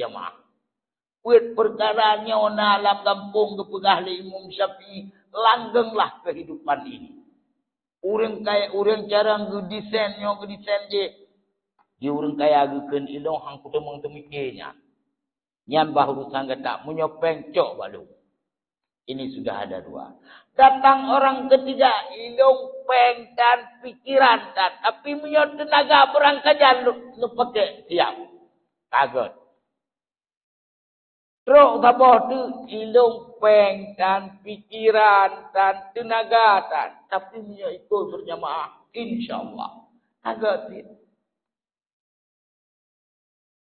jamaah. Buat perkaranya ona alam kampung ke pegahli Imam Syafi'i, langgenglah kehidupan ini. Urang kaya urang cara ngedesain je. Di urang kaya gekeun ilong hang kutemeng temiknya. Nyan bahu sangga tak menyopeng cok balu. Ini sudah ada dua. Datang orang ketiga, ilong peng dan pikiran dan tapi menyot tenaga berangkajan lu pakai siap. Kaget. Teruk taboh tu ilung peng dan pikiran dan tenaga dan tapi dia ikut berjamaah insyaallah agak dia.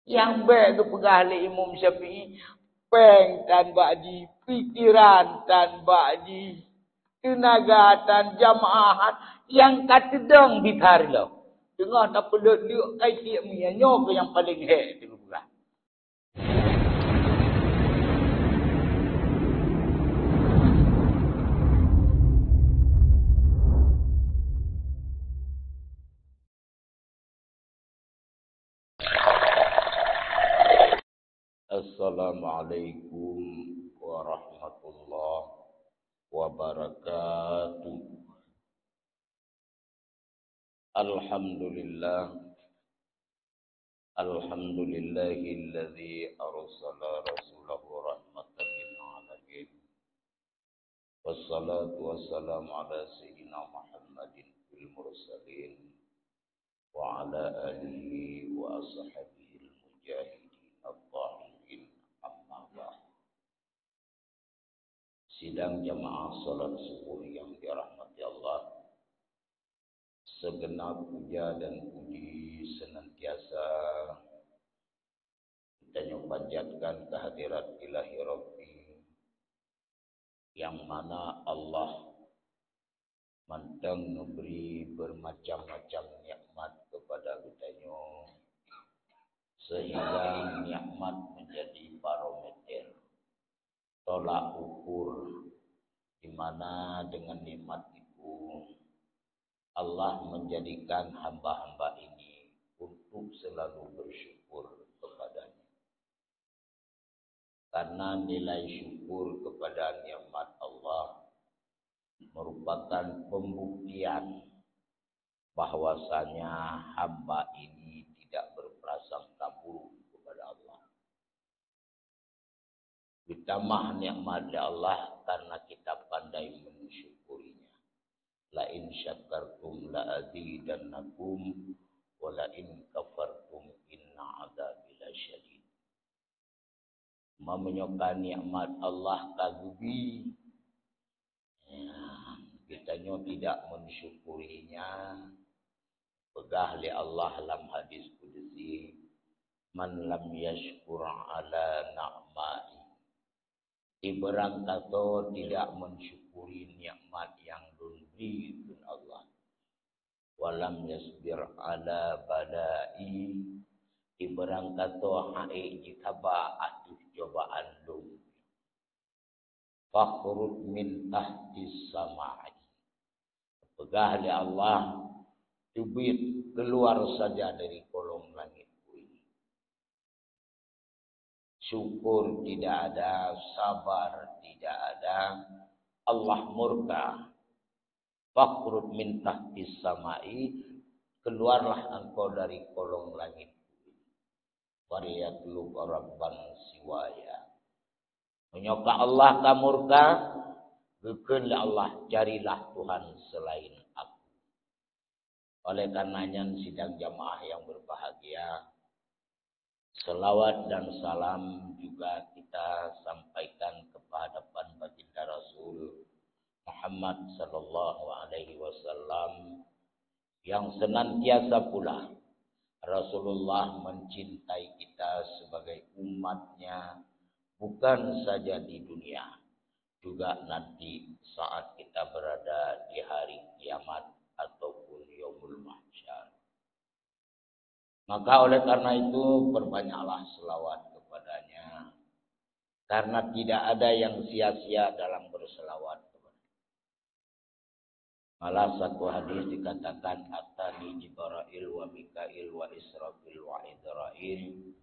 Yang baik ke pegahli Imam Syafi'i peng dan ba'di pikiran dan ba'di tenaga dan jamaahan yang katedang bitarlo. Dengar tak perlu liuk kai dia menyanyo ke yang paling hek tu bukan. Assalamualaikum warahmatullahi wabarakatuh. Alhamdulillahilladzi arsala rasulahu rahmatan lil alamin. Wassalatu wassalamu ala sayyidina Muhammadin fil mursalin wa ala alihi wa ashabihi al-mujahidin at-tahirin amma ba'd. Sidang jamaah salat subuh yang dirahmati Allah, segenap puja dan puji senantiasa kita panjatkan kehadirat ilahi Rabbi yang mana Allah mantang memberi bermacam-macam nikmat kepada kita, sehingga nikmat menjadi barometer tolak ukur di mana dengan nikmat itu Allah menjadikan hamba-hamba ini untuk selalu bersyukur kepadanya. Karena nilai syukur kepada nikmat Allah merupakan pembuktian bahwasanya hamba ini tidak berprasangka buruk kepada Allah. Ditambah nikmat Allah karena kita pandai mensyukurinya. La in syakartum la azidannakum wa la in kafartum inna adzabi lasyadid. Menyokani nikmat Allah kagubi. Kitanya tidak mensyukurinya. Pegahli Allah dalam hadis qudsi, man lam yashkur ala na'mai. Ibarang kata tidak mensyukuri nikmat yang diberi Allah. Walam yasbir ala balai. Ibarang kata hae jitaba atuh cobaan dum. Fakhrud min tahtis samai. Pegahli Allah tubit keluar saja dari kolong langit ini. Syukur tidak ada, sabar tidak ada, Allah murka. Fakhrud min tahtis samai, keluarlah engkau dari kolong langit. Wariyatlu rabban siwaya. Menyoka Allah kamurka, gekeunlah Allah carilah Tuhan selain aku. Oleh karenanya sidang jamaah yang berbahagia, selawat dan salam juga kita sampaikan kepada baginda Rasul Muhammad sallallahu alaihi wasallam yang senantiasa pula Rasulullah mencintai kita sebagai umatnya, bukan saja di dunia, juga nanti saat kita berada di hari kiamat ataupun yaumul mahsyar. Maka oleh karena itu perbanyaklah selawat kepadanya, karena tidak ada yang sia-sia dalam berselawat. Malah satu hadis dikatakan atani Jibril wa Mikail wa Israfil wa Idrail,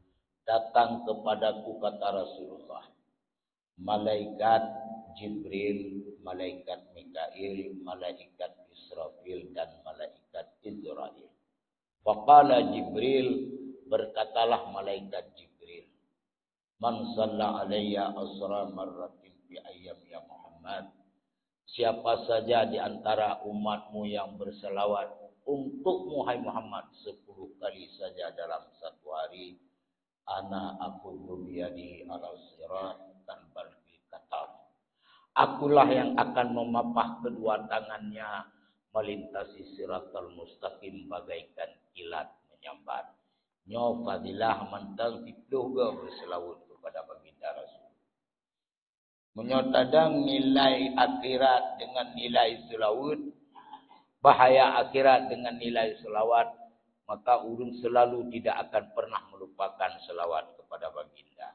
datang kepadaku, kata Rasulullah, malaikat Jibril, malaikat Mikail, malaikat Israfil, dan malaikat Israil. Faqala Jibril, berkatalah malaikat Jibril, man shalla alayya asra marratin fi ayyam ya Muhammad, siapa saja di antara umatmu yang berselawat untukmu hai Muhammad 10 kali saja dalam satu hari, ana aqulu biyadi ala sirat tanbal qatar, akulah yang akan memapah kedua tangannya melintasi siratal mustaqim bagaikan kilat menyambar. Nyo fadilah mentang tidurga berselawat kepada baginda Rasul. Menyotadang nilai akhirat dengan nilai selawat, bahaya akhirat dengan nilai selawat, maka urang selalu tidak akan pernah melupakan selawat kepada baginda.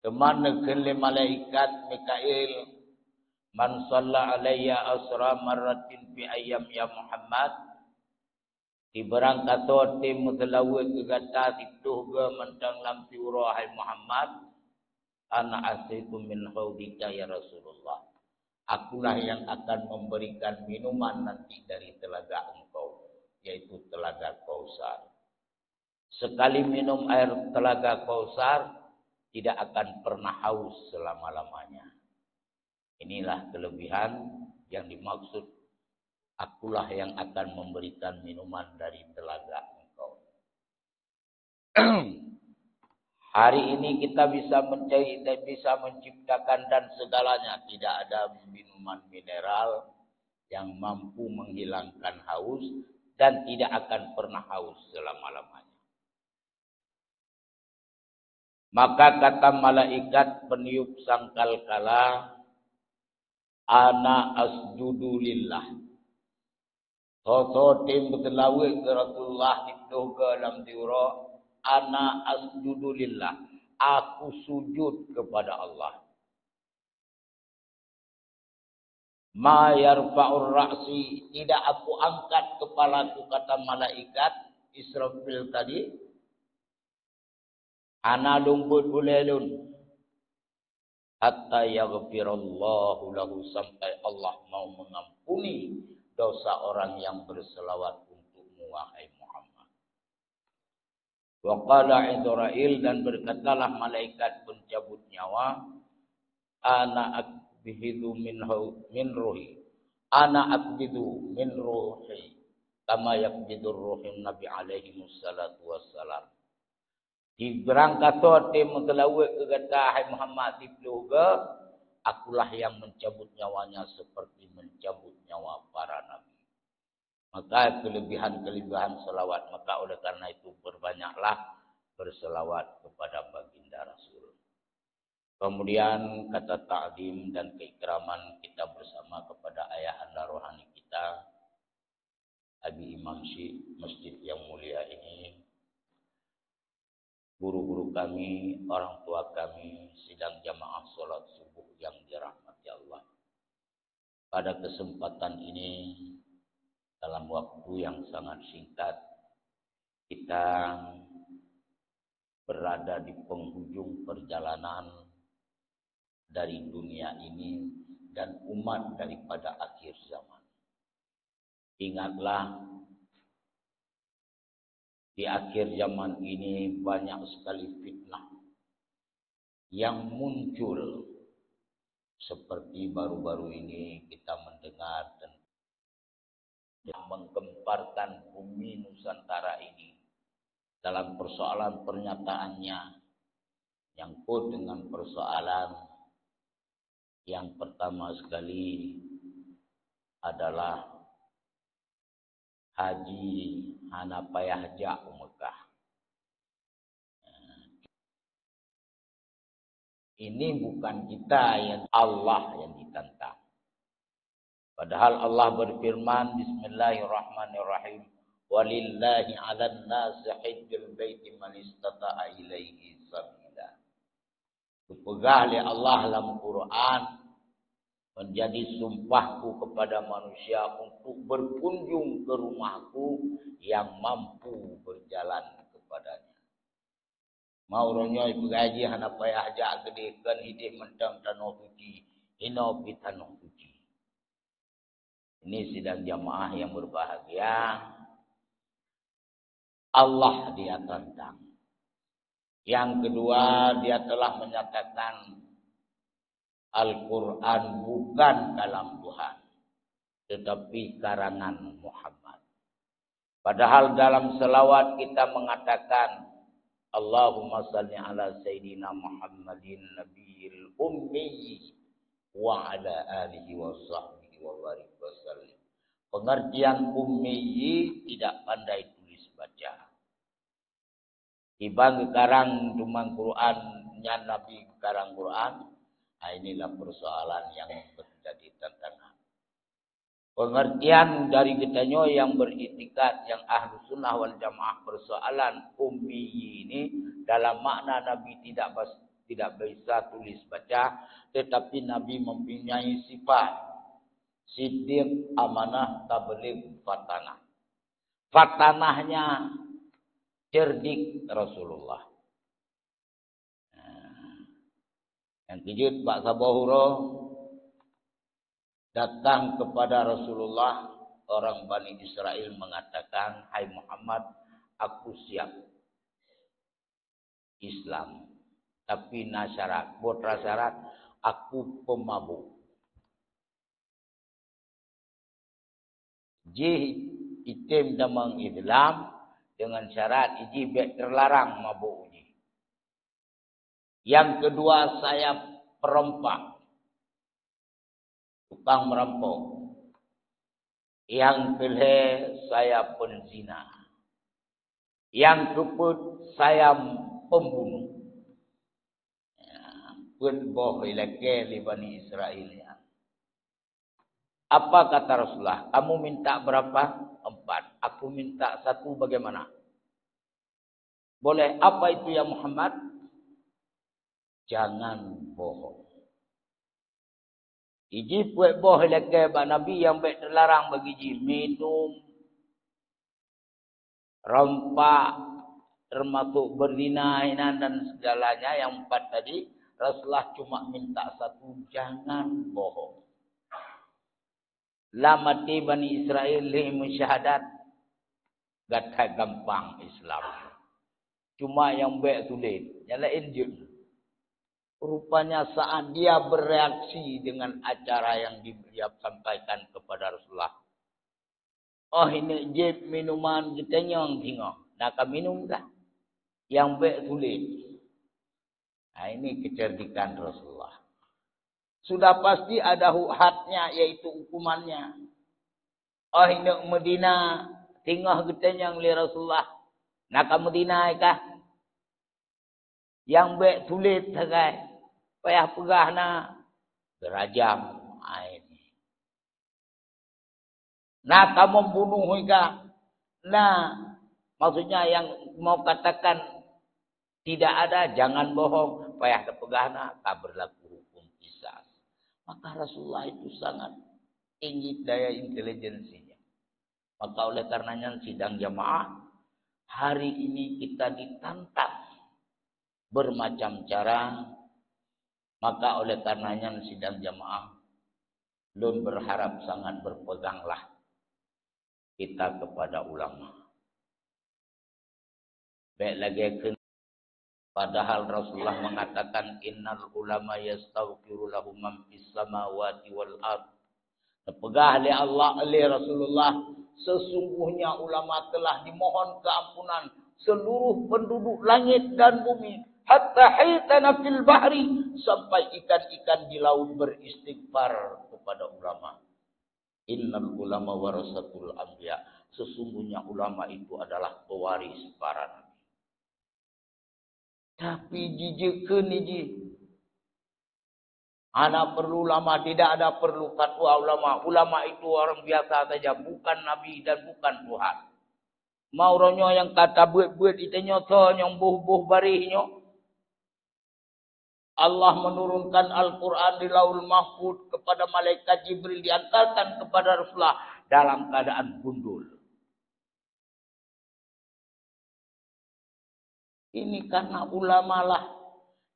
Teman negeri malaikat Mikail, man shalla alayya asra marratin fi ayyam ya Muhammad, diberangkat tim mutlawe kegata situh ge mentang lam tiura hai Muhammad, ana asitu min haudika ya Rasulullah, akulah yang akan memberikan minuman nanti dari telaga engkau, yaitu telaga Kausar. Sekali minum air telaga Kausar tidak akan pernah haus selama-lamanya. Inilah kelebihan yang dimaksud, akulah yang akan memberikan minuman dari telaga engkau. Hari ini kita bisa mencari dan bisa menciptakan dan segalanya. Tidak ada minuman mineral yang mampu menghilangkan haus dan tidak akan pernah haus selama-lamanya. Maka kata malaikat peniup sangkakala, ana asjudu lillah. Sotim bertelawe ke Rasulullah itu ke dalam tiura, ana asjudu lillah, aku sujud kepada Allah. Ma yarfa'ur ra'si, tidak aku angkat kepalaku, kata malaikat Israfil tadi. Ana lumbut bulelun hatta yaghfirallahu lahu, sampai Allah mau mengampuni dosa orang yang berselawat untukmu wahai Muhammad. Wa qala Israil, dan berkatalah malaikat pencabut nyawa, ana akbidu min ruhi, ana akbidu min ruhi kama yakbidur ruhin Nabi alaihi wassalatu wassalam. Diberangkat tim mengelawe kegata hai Muhammad ibluga, akulah yang mencabut nyawanya seperti mencabut nyawa para nabi. Maka kelebihan-kelebihan selawat, maka oleh karena itu berbanyaklah berselawat kepada baginda Rasul. Kemudian kata ta'zim dan keikraman kita bersama kepada ayahanda rohani kita, Abi Imam Syekh masjid yang mulia ini, guru-guru kami, orang tua kami, sidang jamaah sholat subuh yang dirahmati Allah. Pada kesempatan ini, dalam waktu yang sangat singkat, kita berada di penghujung perjalanan dari dunia ini dan umat daripada akhir zaman. Ingatlah, di akhir zaman ini banyak sekali fitnah yang muncul. Seperti baru-baru ini kita mendengar dan menggemparkan bumi Nusantara ini dalam persoalan pernyataannya nyangkut dengan persoalan yang pertama sekali adalah haji hana payah jak Mekah. Ini bukan kita, yang Allah yang ditantang. Padahal Allah berfirman, Bismillahirrahmanirrahim, walillahi 'alan nasi hajjul baiti man istata'a ilaihi sabila. Dipegang oleh Allah dalam Quran, menjadi sumpahku kepada manusia untuk berkunjung ke rumahku yang mampu berjalan kepadanya. Mau ronyoy pengaji hana payah ajak gede kan hidup mentang tanah suci, hino pi tanah suci. Ini sidang jamaah yang berbahagia. Allah dia tentang. Yang kedua, dia telah menyatakan Al-Quran bukan kalam Tuhan, tetapi karangan Muhammad. Padahal dalam selawat kita mengatakan Allahumma salli ala Sayyidina Muhammadin Nabiyil Ummi wa ala alihi wa sahbihi wa barik wa sallim. Pengertian ummi tidak pandai tulis baca. Ibang karang cuma Qurannya Nabi karang Quran. Nah, inilah persoalan yang menjadi tantangan. Pengertian dari kitanya yang beriktikad, yang ahlu sunnah wal jamaah, persoalan ummi ini dalam makna Nabi tidak bisa tulis baca, tetapi Nabi mempunyai sifat siddiq, amanah, tabligh, fatanah. Fatanahnya cerdik Rasulullah. Yang kejut Pak Sabahuro datang kepada Rasulullah, orang Bani Israel mengatakan, "Hai Muhammad, aku siap Islam, tapi syarat, buat syarat aku pemabuk." Ji item damang Islam dengan syarat iji terlarang mabuk. Yang kedua, saya perompak, tukang merampok. Yang ketiga, saya penzina. Yang keempat, saya pembunuh. Pun boh ilake li Bani Israel. Apa kata Rasulullah? Kamu minta berapa? 4. Aku minta 1, bagaimana? Boleh. Apa itu ya Muhammad? Jangan bohong. Iji puak boh leke ba Nabi yang baik terlarang bagi ji minum, rompak, termasuk berzina dan segalanya yang 4 tadi. Rasulullah cuma minta 1, jangan bohong. Lamati Bani Israel li musyahadat, gata gampang Islam. Cuma yang baik tulis, nyalain je. Rupanya saat dia bereaksi dengan acara yang dia sampaikan kepada Rasulullah. Oh ini jeb minuman kita yang tengok. Nak minum dah. Yang baik tulis. Nah ini kecerdikan Rasulullah. Sudah pasti ada hadnya, yaitu hukumannya. Oh ini Medina tengok kita yang li Rasulullah. Nak Medina kah? Yang baik tulis sagai. Payah pegah na berajam ini. Nah kamu membunuh ika. Nah maksudnya yang mau katakan tidak ada, jangan bohong. Payah pegah na tak berlaku hukum qisas. Maka Rasulullah itu sangat tinggi daya intelijensinya. Maka oleh karenanya sidang jamaah hari ini kita ditantang bermacam cara. Maka oleh karenanya sidang jamaah belum berharap sangat berpeganglah kita kepada ulama. Baik lagi padahal Rasulullah mengatakan innal ulama yastaghfiru lahum man fis samawati wal ard. Terpegah oleh Allah oleh Rasulullah, sesungguhnya ulama telah dimohon keampunan seluruh penduduk langit dan bumi. Hatta haitana fil bahri, sampai ikan-ikan di laut beristighfar kepada ulama. Innal ulama warasatul anbiya, sesungguhnya ulama itu adalah pewaris para nabi. Tapi jijikeun hiji. Ana perlu ulama, tidak ada perlu fatwa ulama. Ulama itu orang biasa saja, bukan nabi dan bukan Tuhan. Mau ronyo yang kata buat-buat itu nyoto, yang buh-buh barihnya. Allah menurunkan Al-Quran di Lauhul Mahfuz kepada malaikat Jibril, diantarkan kepada Rasulullah dalam keadaan gundul. Ini karena ulama lah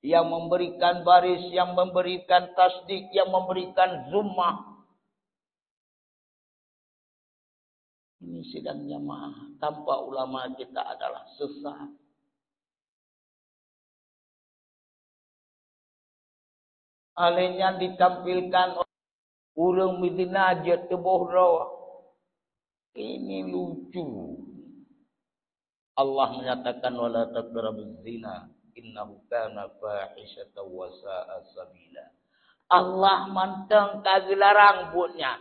yang memberikan baris, yang memberikan tasdik, yang memberikan zummah. Ini sidang jamaah. Tanpa ulama kita adalah sesat. Alenya ditampilkan urang midinajat teboh rawa. Ini lucu. Allah menyatakan wala taqrabuz zina innahu kana fahishatan wa sa'a sabila. Allah manteng kagelarang buatnya.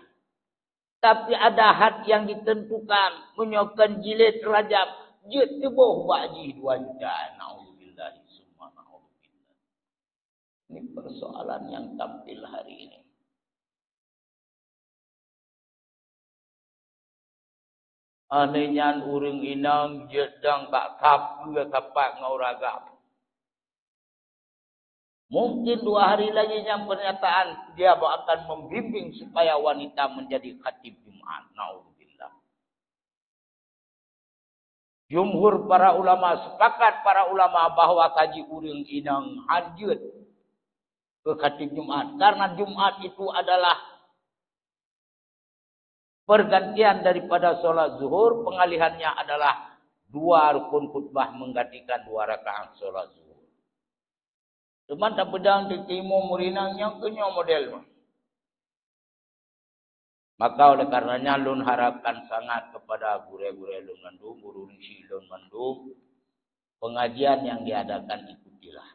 Tapi ada had yang ditentukan, menyokkan jilid rajam, jid teboh baji 2 juta. Nauzubillah summa nauzubillah. Ini persoalan yang tampil hari ini. Anenyan urang inang jedang bak kap ke kapak ngauragap. Mungkin 2 hari lagi yang pernyataan dia akan membimbing supaya wanita menjadi khatib Jumat. Nauzubillah. Jumhur para ulama sepakat para ulama bahwa kaji urang inang hajat ke khatib Jumat karena Jumat itu adalah pergantian daripada solat zuhur, pengalihannya adalah 2 rukun khutbah menggantikan 2 rakaat solat zuhur. Teman tak pedang di timur murinang yang kenyo model. Maka oleh karenanya lun harapkan sangat kepada gure-gure lun mandum, guru ringsi lun mandum, pengajian yang diadakan ikutilah.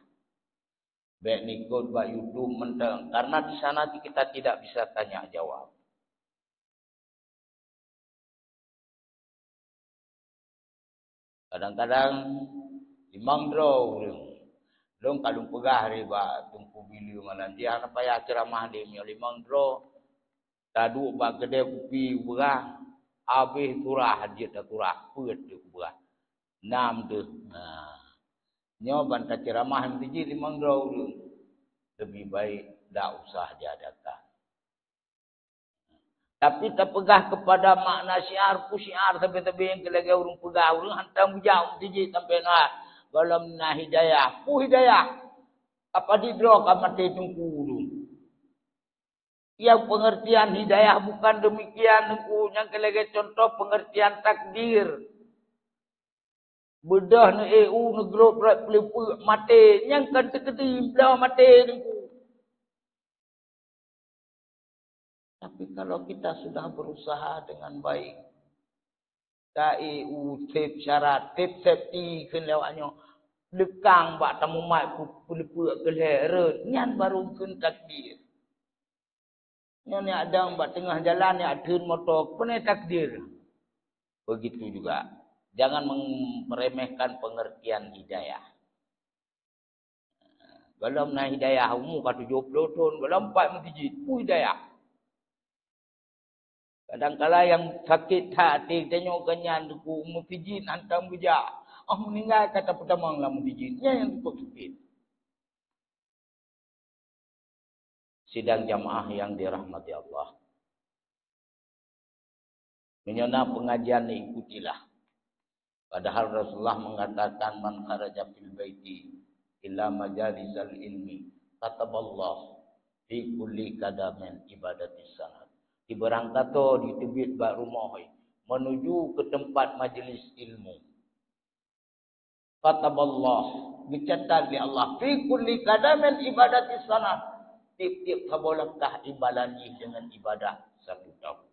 Baik nikut, baik YouTube, mentang. Karena di sana kita tidak bisa tanya jawab. Kadang-kadang limang draw urang. Dong kalung pegah riba tumpu biliu malan dia apa ya ceramah dia limang draw. Tadu ba gede kupi berah habis turah dia turah peut dia berah. 6 tu. Nah. Nyo banta ceramah mesti limang draw urang. Lebih baik dak usah diadakan. Tapi terpegah kepada makna syiar ku syiar sampai-sampai yang kelagi urung pegah urung hantam jauh tiji sampai nah dalam nah hidayah ku hidayah apa didro ka mati tungku urung yang pengertian hidayah bukan demikian tungku yang kelagi contoh pengertian takdir bedah ne EU negro pelipu mati yang kan tekedi belah mati tungku. Tapi kalau kita sudah berusaha dengan baik, KEU tip syarat, tip safety kun lewatnya, lekang bak tamu mai pulpul kelere, nyan baru kun takdir. Nyan ni ada bak tengah jalan ni adun motor, pun takdir. Begitu juga. Jangan meremehkan pengertian hidayah. Belum na hidayah umum ka 70 tahun, belum 4 mentijit, hidayah. Kadang-kala yang sakit hati tengok kenyan duku mufijin hantam buja. Meninggal kata pertamang lah mufijinnya yang cukup sakit. Sidang jamaah yang dirahmati Allah. Menyona pengajian ikutilah. Padahal Rasulullah mengatakan man kharaja fil baiti illa majalisal ilmi kataballah fi kulli qadamin ibadatis sanad. Diberangkat di tebit bak rumah menuju ke tempat majlis ilmu. Kataballah dicatat di Allah fi kulli qadamin ibadatis sanad. Tiap-tiap kabolakah ibalani dengan ibadah 1 tahun.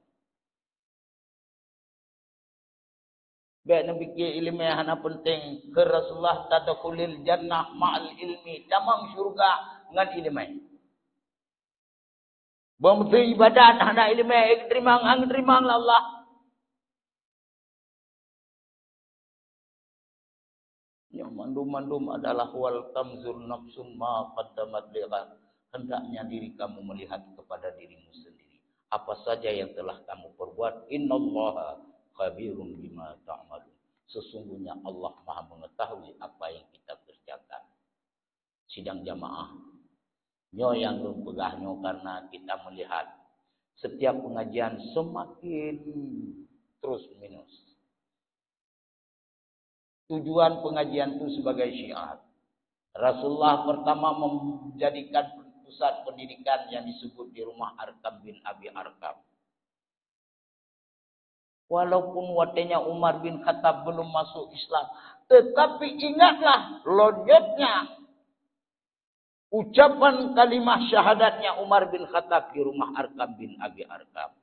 Baik nabi ke ilmu yang penting ke Rasulullah tadkhulil jannah ma'al ilmi, tamang syurga dengan ilmu. Bermesti ibadat hendak ilmu terima Allah. Yang mandum-mandum adalah wal tamzur nafsun ma qaddamat lighad. Hendaknya diri kamu melihat kepada dirimu sendiri. Apa saja yang telah kamu perbuat. Innallaha khabirun bima ta'malun. Sesungguhnya Allah Maha mengetahui apa yang kita kerjakan. Sidang jamaah Nyo yang pegahnya karena kita melihat setiap pengajian semakin terus minus. Tujuan pengajian itu sebagai syiar. Rasulullah pertama menjadikan pusat pendidikan yang disebut di rumah Arkam bin Abi Arkam. Walaupun watenya Umar bin Khattab belum masuk Islam, tetapi ingatlah lonyotnya ucapan kalimah syahadatnya Umar bin Khattab di rumah Arkam bin Abi Arkam.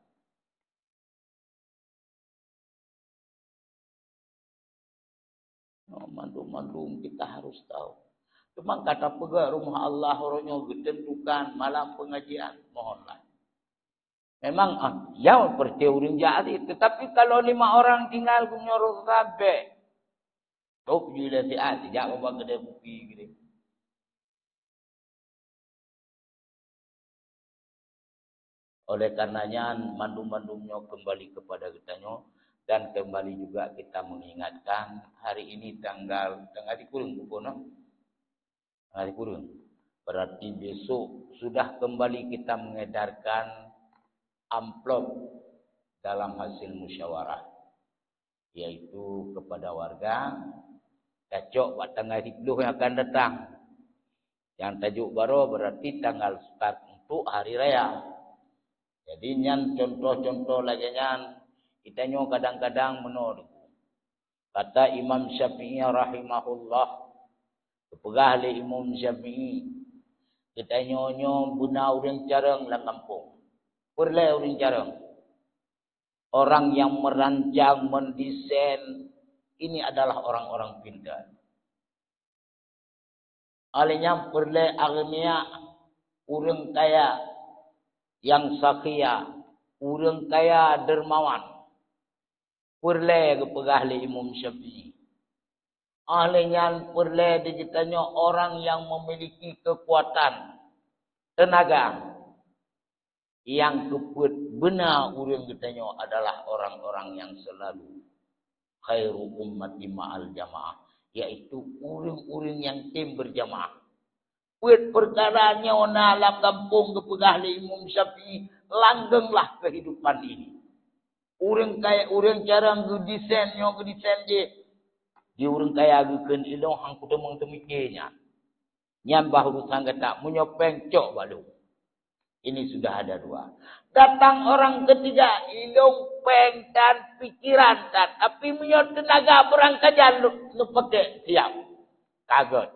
Mandum-mandum kita harus tahu. Cuma kata pegak rumah Allah orangnya ditentukan malam pengajian. Mohonlah. Memang ya berteori jadi. Tetapi kalau 5 orang tinggal kunyorok kabeh. Tok juga tidak apa kedai kopi gitu. Oleh karenanya mandum-mandumnya kembali kepada kitanya. Dan kembali juga kita mengingatkan hari ini tanggal di kurung bukono. Hari kurung. Berarti besok sudah kembali kita mengedarkan amplop dalam hasil musyawarah. Yaitu kepada warga. Cocok buat tanggal 10 yang akan datang. Yang tajuk baru berarti tanggal start untuk hari raya. Jadi nyan contoh-contoh lagi nyan. Kita nyo kadang-kadang menurut. Kata Imam Syafi'i rahimahullah. Kepegah oleh Imam Syafi'i. Kita nyo guna orang carang dalam kampung. Perle orang carang. Orang yang merancang, mendesain. Ini adalah orang-orang pintar. Alihnya perle agnia. Orang kaya. Yang sakia. Orang kaya dermawan. Perle kepegah oleh Imam Syafi'i. Ahlinya perle dikitanya orang yang memiliki kekuatan. Tenaga. Yang keput benar orang kitanya adalah orang-orang yang selalu. Khairu ummati ma'al jamaah. Yaitu orang-orang yang tim berjamaah. Buat perkaranya dalam kampung kepegah oleh Imam Syafi'i. Langgenglah kehidupan ini. Orang kaya, orang cara ngedesain je. Di orang kaya agukan ilong hang kutemang temikirnya. Nyambah urusan kata, menyopeng cok balu. Ini sudah ada 2. Datang orang ketiga, ilong peng dan pikiran dan. Tapi menyot tenaga perang kajian lu pakai siap. Kaget.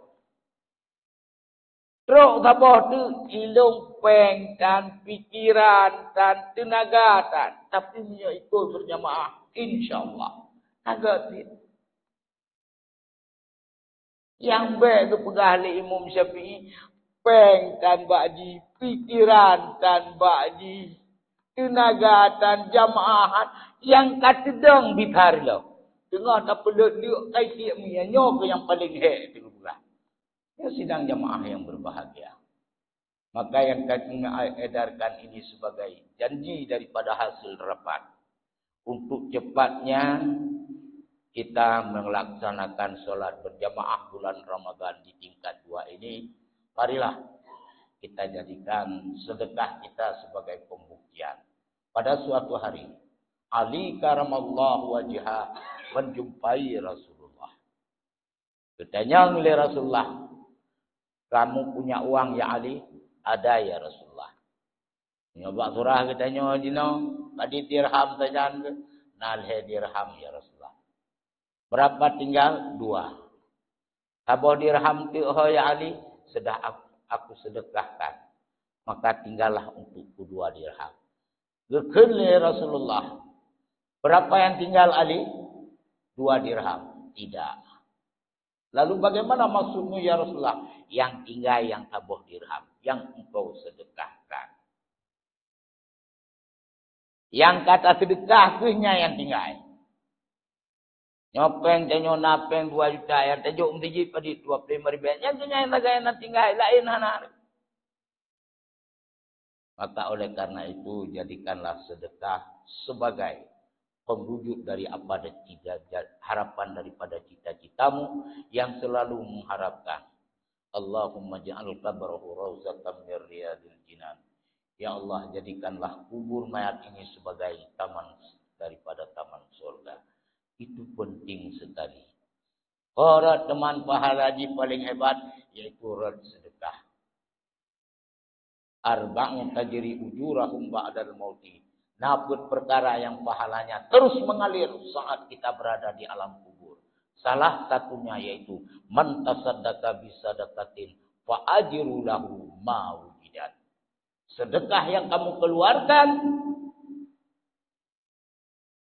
Terus tabah tu ilung peng dan pikiran dan tenaga dan tapi dia ikut berjamaah insyaallah agak dia. Yang baik tu pegah oleh Imam Syafi'i peng dan ba'di pikiran dan ba'di tenaga dan jamaahan yang katedang bitar lo. Tengah tak perlu dia kai dia nyo ke yang paling he tu pegah. Ya sidang jamaah yang berbahagia. Maka yang kami edarkan ini sebagai janji daripada hasil rapat. Untuk cepatnya kita melaksanakan solat berjamaah bulan Ramadan di tingkat 2 ini. Marilah kita jadikan sedekah kita sebagai pembuktian. Pada suatu hari, Ali karamallahu wajhah menjumpai Rasulullah. Bertanya oleh Rasulullah, kamu punya uang ya Ali? Ada ya Rasulullah. Nyoba surah katanya dino, tadi dirham tajaan ke? Nalhe dirham ya Rasulullah. Berapa tinggal? 2. Abo dirham tu ya Ali, sudah aku sedekahkan. Maka tinggallah untuk 2 dirham. Gekele Rasulullah. Berapa yang tinggal Ali? 2 dirham. Tidak. Lalu bagaimana maksudmu ya Rasulullah? Yang tinggal yang tabuh dirham. Yang engkau sedekahkan. Yang kata sedekah tuhnya yang tinggal. Nyopeng, janyo napeng 2 juta. Yang tajuk mentijib pada 25 ribu. Yang tuhnya yang tagay yang tinggal. Lain anak. Maka oleh karena itu jadikanlah sedekah sebagai pemwujud dari harapan daripada cita-citamu yang selalu mengharapkan Allahumma ja'al qabrahu rawzatan min riyadil jinan. Ya Allah, jadikanlah kubur mayat ini sebagai taman daripada taman surga. Itu penting sekali. Orang teman pahala haji paling hebat yaitu rad sedekah. Arba'un tajri ujurahum ba'dal mauti. Naput perkara yang pahalanya terus mengalir saat kita berada di alam kubur. Salah satunya yaitu man tasaddaqa bisadaqatin fa ajru lahu ma wujidat. Sedekah yang kamu keluarkan,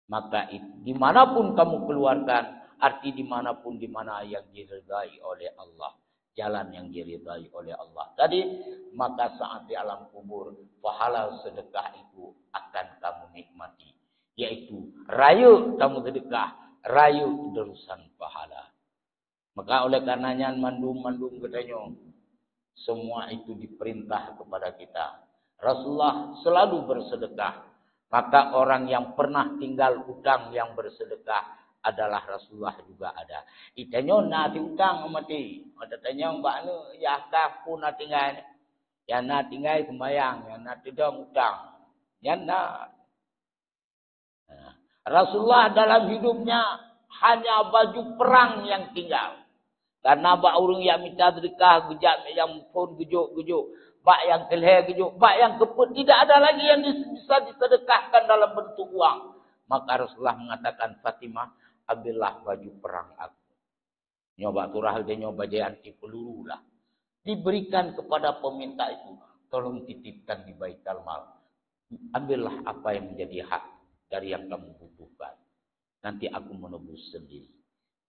maka dimanapun kamu keluarkan, arti dimanapun dimana yang diridai oleh Allah, jalan yang diridai oleh Allah. Tadi maka saat di alam kubur, pahala sedekah itu akan kamu nikmati, yaitu rayu kamu sedekah, rayu terusan pahala. Maka oleh karenanya mandum-mandum katanya, semua itu diperintah kepada kita. Rasulullah selalu bersedekah. Maka orang yang pernah tinggal hutang yang bersedekah adalah Rasulullah juga ada. Itanya nak hutang mati. Ada tanya mbak nu ya kaku nak tinggal. Ya nak tinggal sembayang, ya nak tidak hutang. Ya nak. Rasulullah dalam hidupnya hanya baju perang yang tinggal. Karena bak orang yang minta sedekah, gejak yang pun gujuk-gujuk. Bak yang kelih gujuk, bak yang keput. Tidak ada lagi yang bisa disedekahkan dalam bentuk uang. Maka Rasulullah mengatakan, Fatimah, ambillah baju perang aku. Nyoba turah dia nyoba dia anti peluru lah. Diberikan kepada peminta itu. Tolong titipkan di Baitul Mal. Ambillah apa yang menjadi hak dari yang kamu butuhkan. Nanti aku menebus sendiri.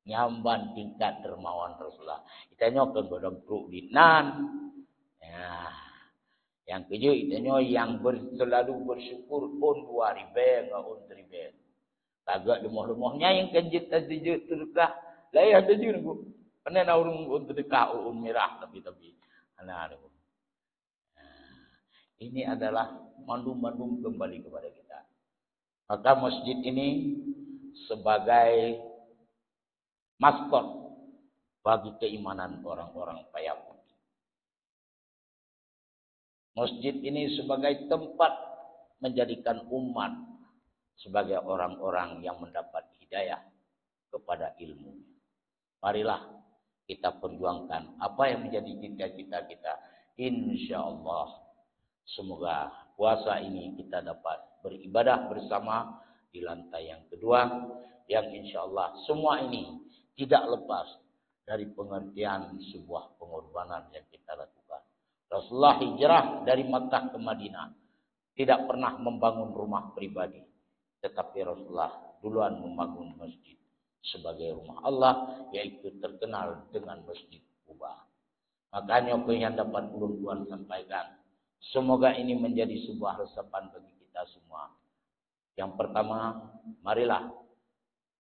Nyamban tingkat dermawan Rasulullah. Kita nyokan bodong kruk di nan. Ya. Yang keju itanya yang selalu bersyukur on 2.000 on 3.000. Agak lemah-lemahnya yang kenjit tajit terkah. Lai ada je nunggu. Kena naurung on terkah on merah tapi. Ana nunggu. Ini adalah mandum-mandum kembali kepada kita. Maka masjid ini sebagai maskot bagi keimanan orang-orang Payapun. Masjid ini sebagai tempat menjadikan umat sebagai orang-orang yang mendapat hidayah kepada ilmu. Marilah kita perjuangkan apa yang menjadi cita-cita kita. InsyaAllah semoga puasa ini kita dapat beribadah bersama di lantai yang kedua. Yang insyaAllah semua ini tidak lepas dari pengertian sebuah pengorbanan yang kita lakukan. Rasulullah hijrah dari Makkah ke Madinah. Tidak pernah membangun rumah pribadi. Tetapi Rasulullah duluan membangun masjid sebagai rumah Allah. Yaitu terkenal dengan Masjid Quba. Makanya apa yang dapat ulun tuan sampaikan. Semoga ini menjadi sebuah resapan bagi kita semua. Yang pertama, marilah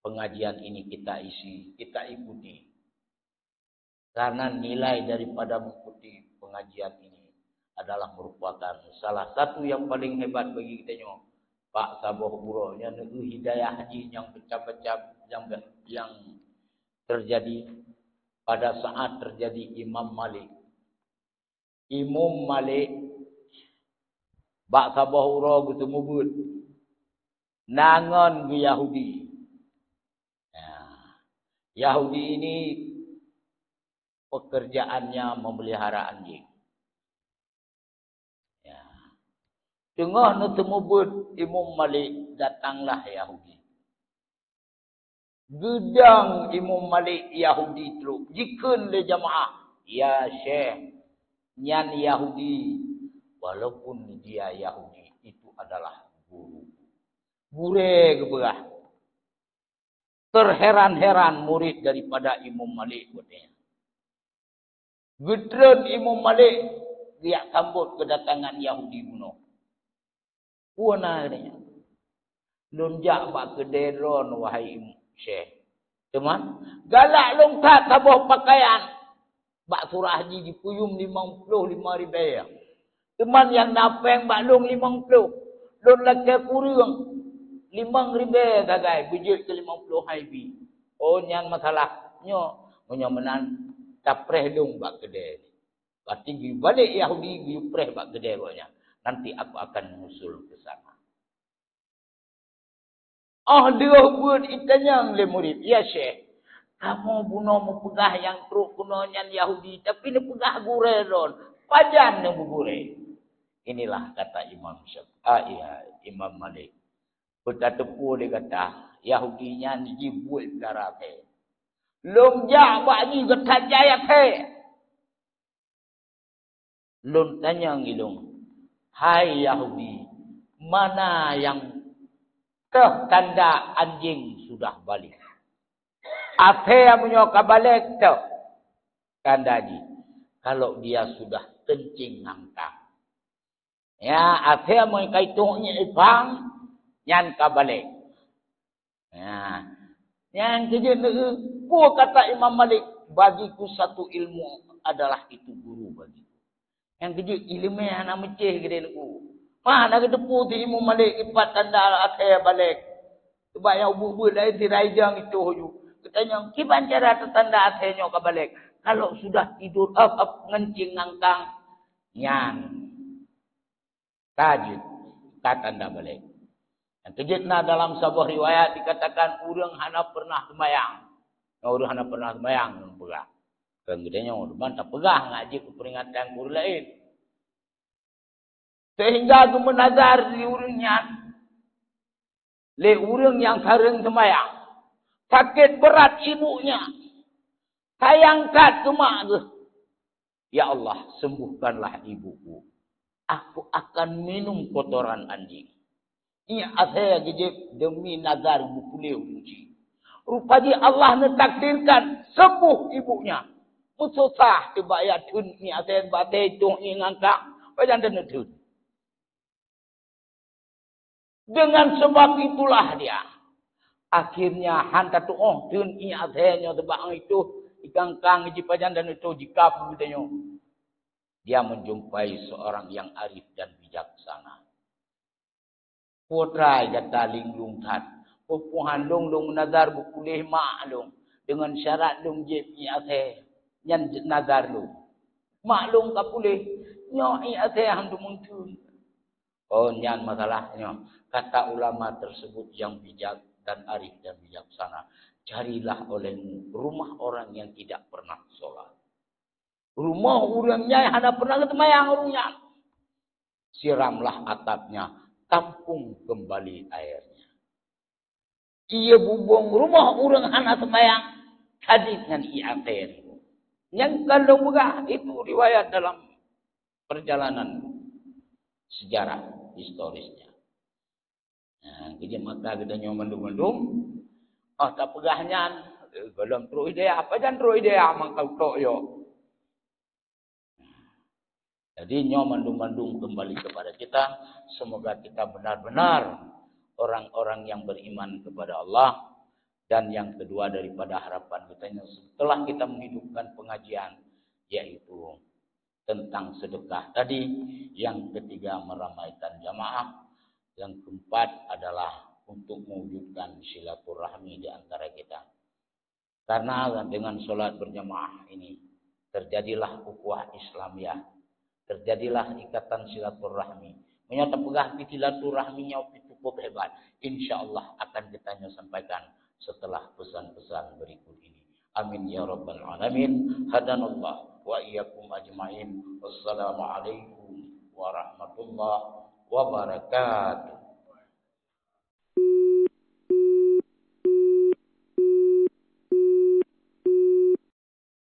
pengajian ini kita isi, kita ikuti. Karena nilai daripada mengikuti pengajian ini adalah merupakan salah satu yang paling hebat bagi kita nyo. Pak Saboh Buro yang hidayah haji yang pecah-pecah yang terjadi pada saat terjadi Imam Malik. Imam Malik Pak Saboh Buro ketemu bud nangon ke Yahudi. Yahudi ini pekerjaannya memelihara anjing. Ya. Tengah ketemu bud Imam Malik, datanglah Yahudi. Gedang Imam Malik Yahudi teruk. Jikun le jamaah. Ya Syekh, nyan Yahudi. Walaupun dia Yahudi, itu adalah guru. Gure keberah. Terheran-heran murid daripada Imam Malik katanya. Gedran Imam Malik dia sambut kedatangan Yahudi bunuh. Puana katanya. Lunjak pak kederon wahai Syekh. Teman, galak longkat sabuh pakaian. Bak surah haji dipuyum 55.000. Teman yang napeng bak long 50. Lon laki kurang 5.000 gagai bujut ke 50 haibi. Oh nyan masalahnya. Nyo menan tapreh dong bak kedai. Berarti balik Yahudi giupreh bak kedai banyak. Nanti aku akan menyusul ke sana. Dia buat itanya le murid. Ya Syekh. Kamu bunuh mu pegah yang teruk punonyan Yahudi. Tapi ni pegah gure don. Pajan yang gure. Inilah kata Imam Imam Malik. Bertepu dia kata. Yahudinya ni jibuit darah ke. Lom jak bagi kata jaya ke. Lom tanya ngilung. Hai Yahudi. Mana yang tanda anjing sudah balik. Apa yang menyoka balik tu? Tanda ni. Kalau dia sudah kencing ngangkang. Ya, apa yang mengkaitungnya ipang. Yang kabalik. Ya. Yang kejadian ku kata Imam Malik. Bagiku satu ilmu adalah itu guru bagiku. Yang kejadian ilmu yang nak mecih kejadian ku. Mana kedepu di Imam Malik ipat tanda akhir balik. Sebab yang bubu lain tirai jang itu huju. Katanya, kipan cara tanda akhirnya ke balik. Kalau sudah tidur ngencing ngangkang. Yang tajud. Tanda balik. Yang kejadian dalam sebuah riwayat dikatakan urang hana pernah semayang. Urang hana pernah semayang. Pegah. Kemudiannya orang tak pegah ngaji peringatan guru lain. Sehingga aku menazar di urangnya. Le urang yang sareng semayang. Sakit berat ibunya. Sayangkan cuma tu. Ya Allah, sembuhkanlah ibuku. Aku akan minum kotoran anjing. Ia saya gejep demi nazar bupulih uji. Rupanya Allah mentakdirkan sembuh ibunya. Mususah tiba ya tun ni asen batai tung ingangkak. Bajan dan tun. Dengan sebab itulah dia. Akhirnya hanta tu tun i asenyo tebang itu ikangkang di pajan dan itu jika putanya. Dia menjumpai seorang yang arif dan bijaksana. Putra jata linglung tat. Pupuhan long nazar bukulih mak long. Dengan syarat long jep i ase. Nyan nazar long. Mak long kapulih. Nyo i ase handu mungtun. Oh nyan masalahnya. Kata ulama tersebut yang bijak dan arif dan bijaksana. Carilah olehmu rumah orang yang tidak pernah sholat. Rumah orangnya yang ada pernah ketemayang orangnya. Siramlah atapnya. Tampung kembali airnya. Ia bubung rumah orang anak semayang. Tadi dengan iaten. Yang kalau buka itu riwayat dalam perjalanan sejarah historisnya. Nah, jadi maka kita nyomandung-mandung. Oh tak pegahnya. Dalam terus idea. Apa jangan terus idea. Mangkau tok yo. Jadi nyomandung-mandung kembali kepada kita. Semoga kita benar-benar orang-orang yang beriman kepada Allah. Dan yang kedua daripada harapan kita. Setelah kita menghidupkan pengajian. Yaitu tentang sedekah tadi. Yang ketiga meramaikan jamaah. Yang keempat adalah untuk mewujudkan silaturahmi di antara kita. Karena dengan sholat berjamaah ini terjadilah ukhuwah Islamiyah. Terjadilah ikatan silaturahmi. Menyata pegah silaturahminya cukup hebat. InsyaAllah akan kita sampaikan setelah pesan-pesan berikut ini. Amin ya rabbal alamin. Hadanallah wa iyyakum ajma'in. Wassalamualaikum warahmatullahi wabarakatuh.